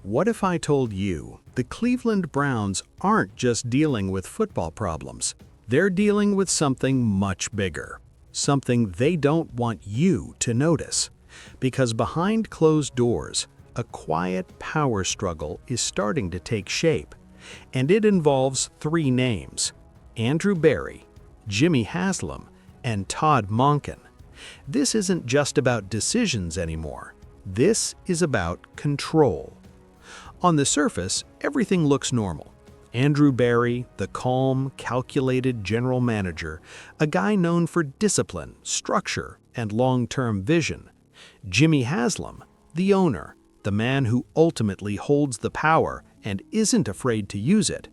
What if I told you the Cleveland Browns aren't just dealing with football problems? They're dealing with something much bigger, something they don't want you to notice. Because behind closed doors, a quiet power struggle is starting to take shape. And it involves three names: Andrew Berry, Jimmy Haslam, and Tod Monken. This isn't just about decisions anymore. This is about control. On the surface, everything looks normal. Andrew Berry, the calm, calculated general manager, a guy known for discipline, structure, and long-term vision. Jimmy Haslam, the owner, the man who ultimately holds the power and isn't afraid to use it.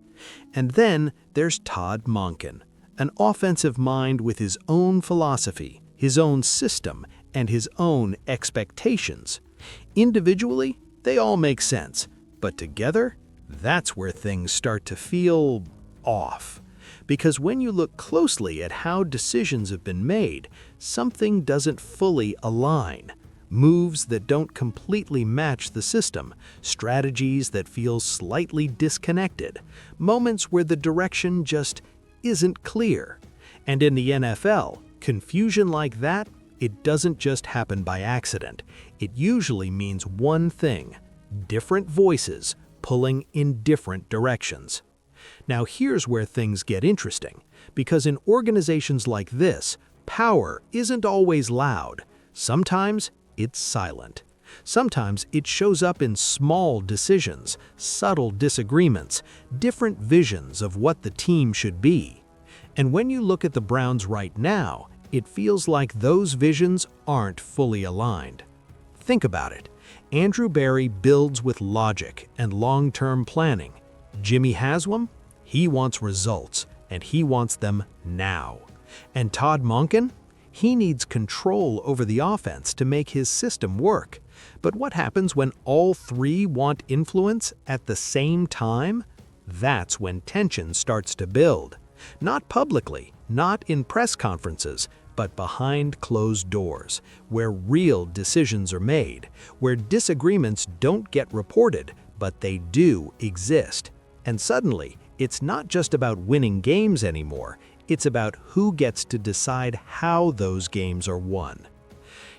And then there's Tod Monken, an offensive mind with his own philosophy, his own system, and his own expectations. Individually, they all make sense. But together, that's where things start to feel off. Because when you look closely at how decisions have been made, something doesn't fully align. Moves that don't completely match the system, strategies that feel slightly disconnected, moments where the direction just isn't clear. And in the NFL, confusion like that, it doesn't just happen by accident. It usually means one thing: different voices pulling in different directions. Now here's where things get interesting, because in organizations like this, power isn't always loud. Sometimes it's silent. Sometimes it shows up in small decisions, subtle disagreements, different visions of what the team should be. And when you look at the Browns right now, it feels like those visions aren't fully aligned. Think about it. Andrew Berry builds with logic and long-term planning. Jimmy Haslam, he wants results, and he wants them now. And Tod Monken, he needs control over the offense to make his system work. But what happens when all three want influence at the same time? That's when tension starts to build. Not publicly, not in press conferences, but behind closed doors, where real decisions are made, where disagreements don't get reported, but they do exist. And suddenly, it's not just about winning games anymore, it's about who gets to decide how those games are won.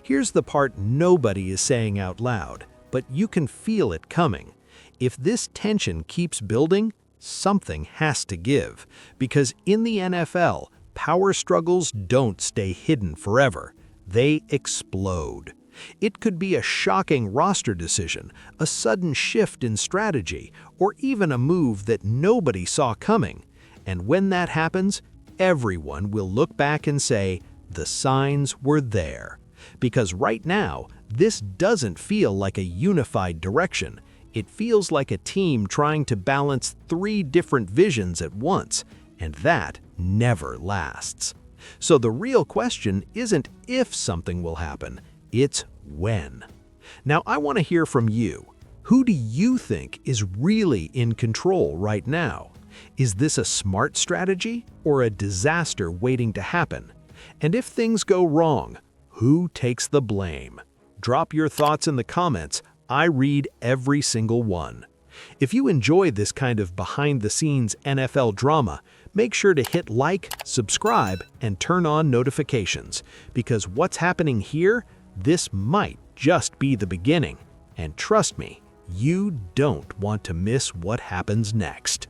Here's the part nobody is saying out loud, but you can feel it coming. If this tension keeps building, something has to give, because in the NFL, power struggles don't stay hidden forever. They explode. It could be a shocking roster decision, a sudden shift in strategy, or even a move that nobody saw coming. And when that happens, everyone will look back and say, the signs were there. Because right now, this doesn't feel like a unified direction. It feels like a team trying to balance three different visions at once, and that never lasts. So the real question isn't if something will happen, it's when. Now I want to hear from you. Who do you think is really in control right now? Is this a smart strategy or a disaster waiting to happen? And if things go wrong, who takes the blame? Drop your thoughts in the comments. I read every single one. If you enjoy this kind of behind-the-scenes NFL drama, make sure to hit like, subscribe, and turn on notifications, because what's happening here, this might just be the beginning. And trust me, you don't want to miss what happens next.